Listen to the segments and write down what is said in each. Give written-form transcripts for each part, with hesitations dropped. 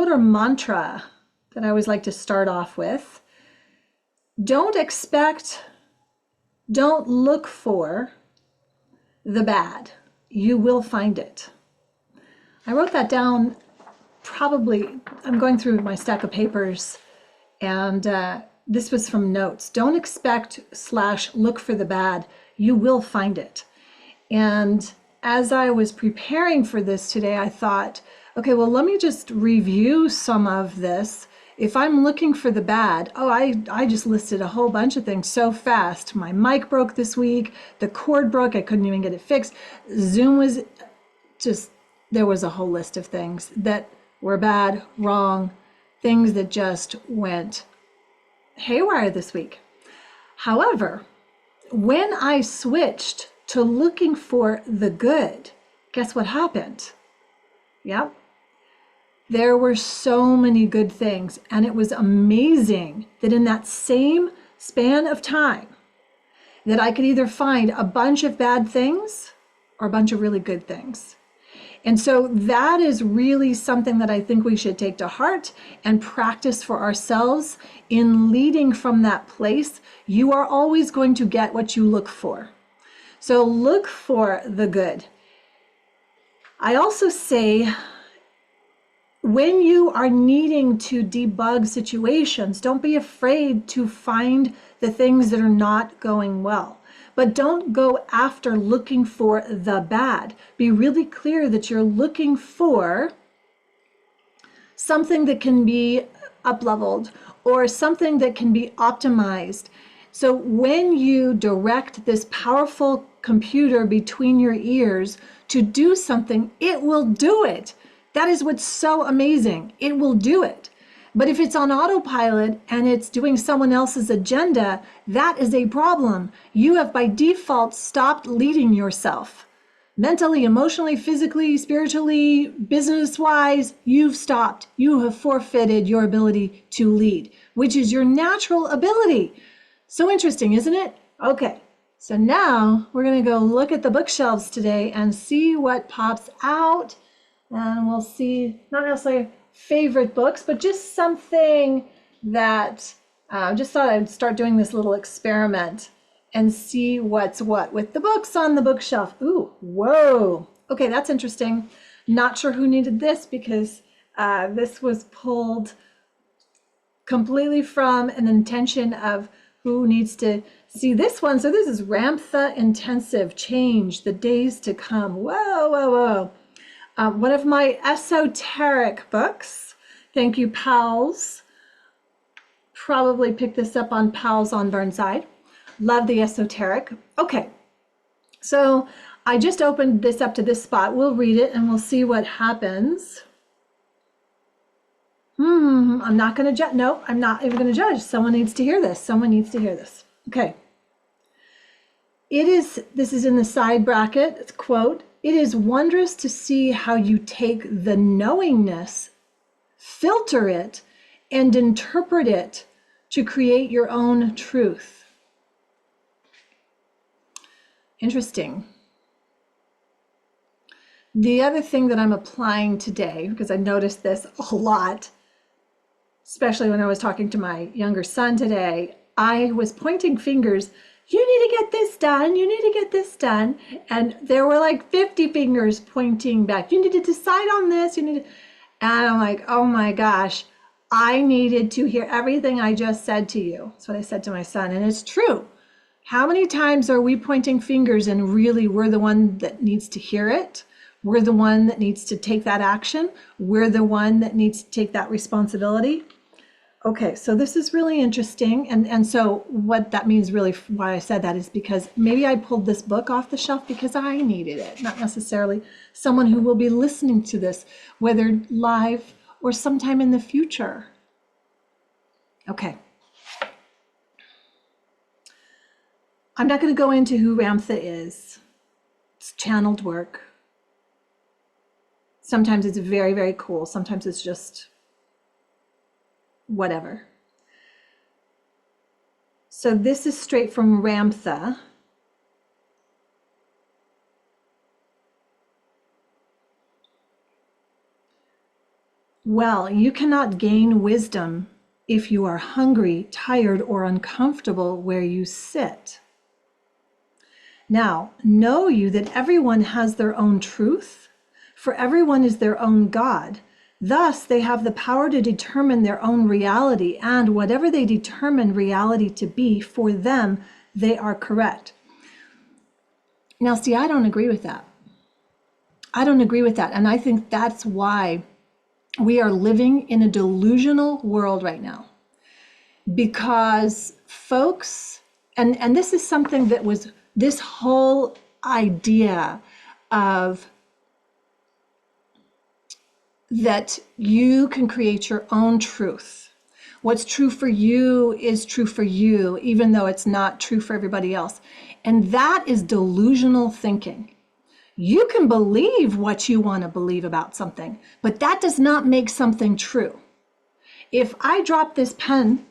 Or mantra that I always like to start off with. Don't expect, don't look for the bad. You will find it. I wrote that down probably, I'm going through my stack of papers, and this was from notes. Don't expect / look for the bad. You will find it. And as I was preparing for this today, I thought, okay, well, let me just review some of this. If I'm looking for the bad, I just listed a whole bunch of things so fast. My mic broke this week. The cord broke. I couldn't even get it fixed. Zoom was just, there was a whole list of things that were bad, wrong, things that just went haywire this week. However, when I switched to looking for the good, guess what happened? Yep. There were so many good things, and it was amazing that in that same span of time that I could either find a bunch of bad things or a bunch of really good things. And so that is really something that I think we should take to heart and practice for ourselves in leading from that place. You are always going to get what you look for. So look for the good. I also say, when you are needing to debug situations, don't be afraid to find the things that are not going well. But don't go after looking for the bad. Be really clear that you're looking for something that can be up-leveled or something that can be optimized. So when you direct this powerful computer between your ears to do something, it will do it. That is what's so amazing. It will do it. But if it's on autopilot and it's doing someone else's agenda, that is a problem. You have by default stopped leading yourself. Mentally, emotionally, physically, spiritually, business-wise, you've stopped. You have forfeited your ability to lead, which is your natural ability. So interesting, isn't it? Okay, so now we're going to go look at the bookshelves today and see what pops out. And we'll see, not necessarily favorite books, but just something that just thought I'd start doing this little experiment and see what's what with the books on the bookshelf. Ooh, whoa. Okay, that's interesting. Not sure who needed this because this was pulled completely from an intention of who needs to see this one. So this is Ramtha Intensive Change, the Days to Come. Whoa, whoa, whoa. One of my esoteric books. Thank you, Pals. Probably picked this up on Pals on Burnside. Love the esoteric. Okay, so I just opened this up to this spot. We'll read it and we'll see what happens. I'm not going to judge. No, I'm not even going to judge. Someone needs to hear this. Someone needs to hear this. Okay. This is in the side bracket. It's quote, "It is wondrous to see how you take the knowingness, filter it, and interpret it to create your own truth." Interesting. The other thing that I'm applying today, because I noticed this a lot, especially when I was talking to my younger son today, I was pointing fingers. You need to get this done. You need to get this done. And there were like 50 fingers pointing back. You need to decide on this. You need to... And I'm like, oh my gosh, I needed to hear everything I just said to you. That's what I said to my son. And it's true. How many times are we pointing fingers and really we're the one that needs to hear it? We're the one that needs to take that action. We're the one that needs to take that responsibility. Okay, so this is really interesting. And so what that means, really, why I said that is because maybe I pulled this book off the shelf because I needed it, not necessarily someone who will be listening to this, whether live or sometime in the future. Okay. I'm not going to go into who Ramtha is. It's channeled work. Sometimes it's very, very cool. Sometimes it's just whatever. So this is straight from Ramtha. Well, you cannot gain wisdom if you are hungry, tired, or uncomfortable where you sit. Now, know you that everyone has their own truth, for everyone is their own God. Thus, they have the power to determine their own reality, and whatever they determine reality to be, for them, they are correct. Now, see, I don't agree with that. I don't agree with that. And I think that's why we are living in a delusional world right now. Because folks, and this is something that was this whole idea of that you can create your own truth. What's true for you is true for you, even though it's not true for everybody else. And that is delusional thinking. You can believe what you want to believe about something, but that does not make something true. If I drop this pen,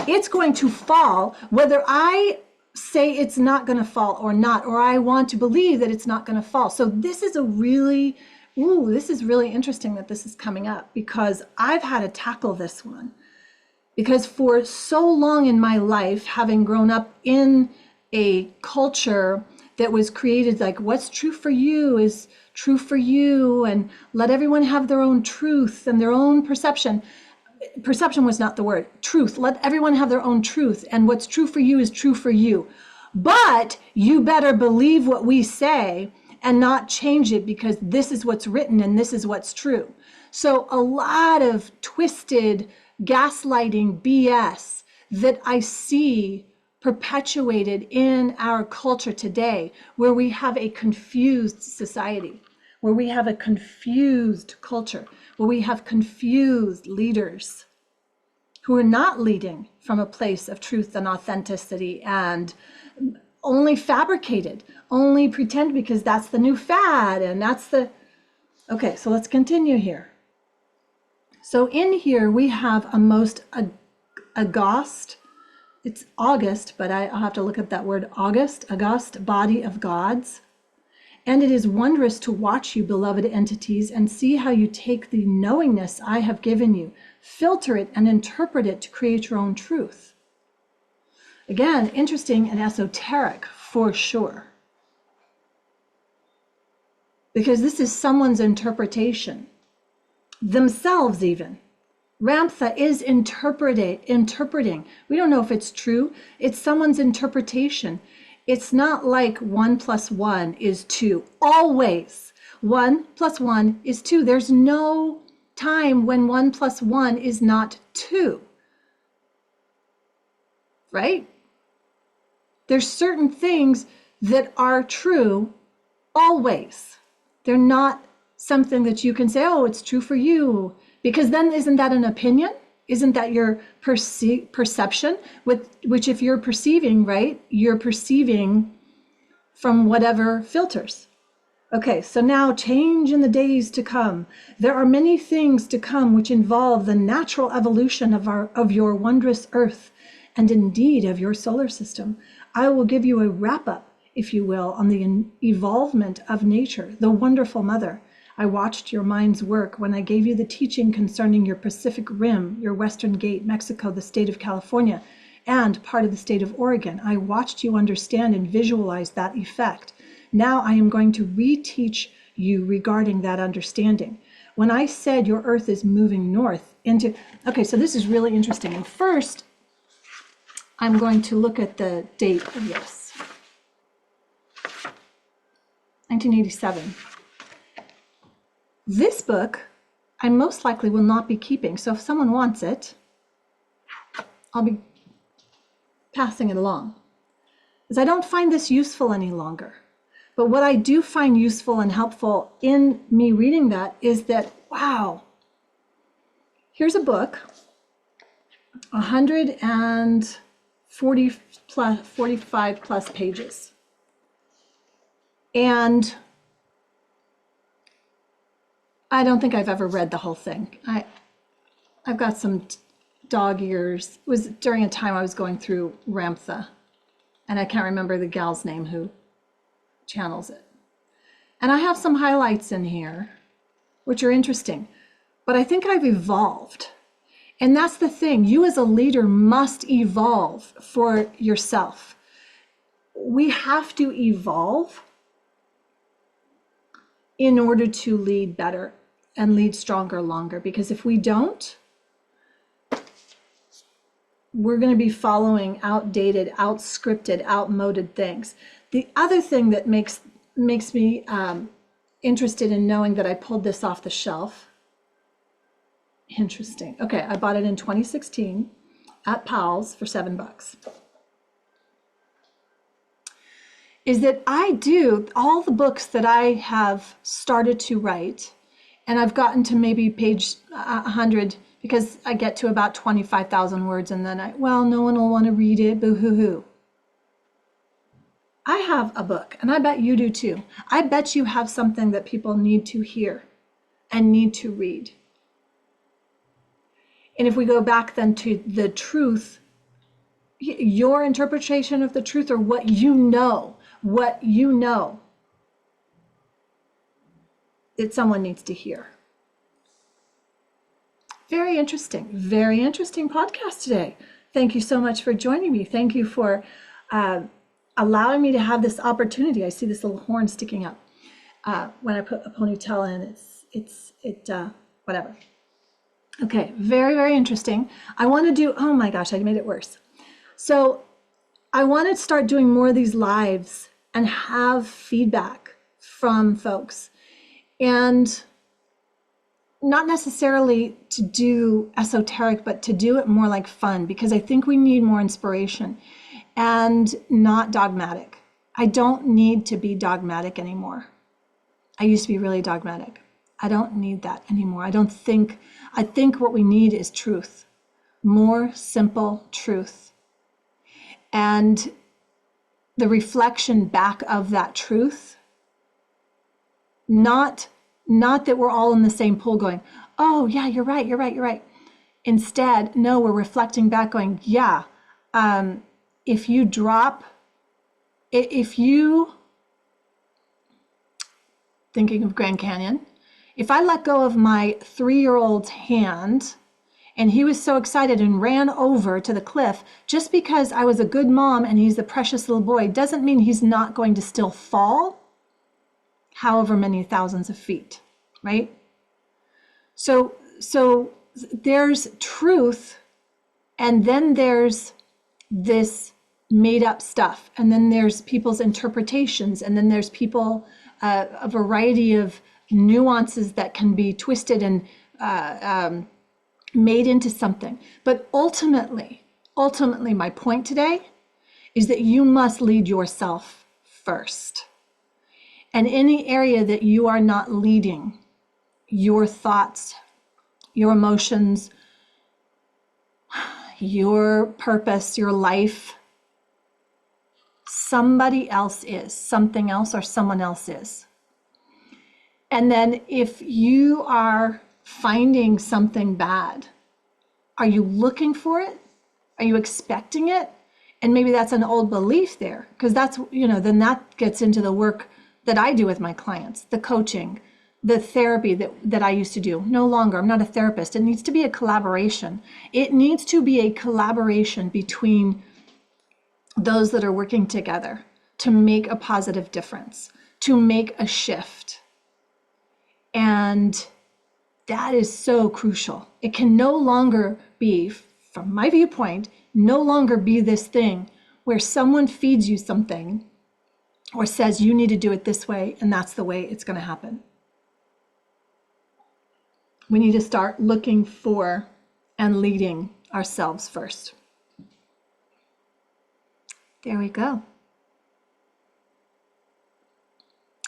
it's going to fall, whether I say it's not going to fall or not, or I want to believe that it's not going to fall. So this is this is really interesting that this is coming up, because I've had to tackle this one. Because for so long in my life, having grown up in a culture that was created like what's true for you is true for you, and let everyone have their own truth and their own perception. Perception was not the word. Truth. Let everyone have their own truth, and what's true for you is true for you. But you better believe what we say and not change it, because this is what's written and this is what's true. So a lot of twisted gaslighting BS that I see perpetuated in our culture today, where we have a confused society, where we have a confused culture, where we have confused leaders who are not leading from a place of truth and authenticity, and only fabricated, only pretend because that's the new fad, and that's the... Okay, so let's continue here. So in here we have a most august, it's August, but I'll have to look at that word, august body of gods. And it is wondrous to watch you, beloved entities, and see how you take the knowingness I have given you, filter it and interpret it to create your own truth. Again, interesting and esoteric for sure. Because this is someone's interpretation, themselves even. Ramtha is interpreting. We don't know if it's true. It's someone's interpretation. It's not like 1 + 1 is 2. Always 1 + 1 is 2. There's no time when 1 + 1 is not 2. Right? There's certain things that are true always. They're not something that you can say, oh, it's true for you. Because then isn't that an opinion? Isn't that your perception? Which if you're perceiving, right, you're perceiving from whatever filters. Okay, so now change in the days to come. There are many things to come which involve the natural evolution of your wondrous earth, and indeed of your solar system. I will give you a wrap-up, if you will, on the evolvement of nature, the wonderful mother. I watched your mind's work when I gave you the teaching concerning your Pacific Rim, your Western Gate, Mexico, the state of California, and part of the state of Oregon. I watched you understand and visualize that effect. Now I am going to reteach you regarding that understanding. When I said your Earth is moving north into... Okay, so this is really interesting. And first, I'm going to look at the date of this. 1987. This book, I most likely will not be keeping. So if someone wants it, I'll be passing it along. Because I don't find this useful any longer. But what I do find useful and helpful in me reading that is that, wow, here's a book, 45 plus pages. And I don't think I've ever read the whole thing. I've got some dog ears. It was during a time I was going through Ramtha, and I can't remember the gal's name who channels it. And I have some highlights in here. which are interesting. But I think I've evolved. And that's the thing. You as a leader must evolve for yourself. We have to evolve in order to lead better and lead stronger longer. Because if we don't, we're going to be following outdated, outscripted, outmoded things. The other thing that makes me interested in knowing that I pulled this off the shelf. Interesting. Okay, I bought it in 2016 at Powell's for $7. Is that I do all the books that I have started to write, and I've gotten to maybe page 100 because I get to about 25,000 words, and then no one will want to read it, boo-hoo-hoo. I have a book, and I bet you do too. I bet you have something that people need to hear and need to read. And if we go back then to the truth, your interpretation of the truth, or what you know that someone needs to hear. Very interesting podcast today. Thank you so much for joining me. Thank you for allowing me to have this opportunity. I see this little horn sticking up when I put a ponytail in. Whatever. Okay, very, very interesting. I want to do, oh my gosh, I made it worse. So I want to start doing more of these lives and have feedback from folks. And not necessarily to do esoteric, but to do it more like fun, because I think we need more inspiration and not dogmatic. I don't need to be dogmatic anymore. I used to be really dogmatic. I don't need that anymore. I think what we need is truth, more simple truth. And the reflection back of that truth, not that we're all in the same pool going, oh yeah, you're right. Instead, no, we're reflecting back going, yeah, if you thinking of Grand Canyon, if I let go of my 3-year-old's hand and he was so excited and ran over to the cliff, just because I was a good mom and he's a precious little boy, doesn't mean he's not going to still fall however many thousands of feet, right? So there's truth, and then there's this made up stuff, and then there's people's interpretations, and then there's people, a variety of nuances that can be twisted and made into something. But ultimately, my point today is that you must lead yourself first. And any area that you are not leading, your thoughts, your emotions, your purpose, your life, somebody else is, something else or someone else is. And then if you are finding something bad, are you looking for it? Are you expecting it? And maybe that's an old belief there, because that's, then that gets into the work that I do with my clients, the coaching, the therapy that I used to do. No longer, I'm not a therapist. It needs to be a collaboration. It needs to be a collaboration between those that are working together to make a positive difference, to make a shift. And that is so crucial. It can no longer be, from my viewpoint, no longer be this thing where someone feeds you something or says you need to do it this way and that's the way it's going to happen. We need to start looking for and leading ourselves first. There we go.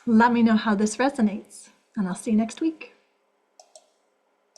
Let me know how this resonates, and I'll see you next week.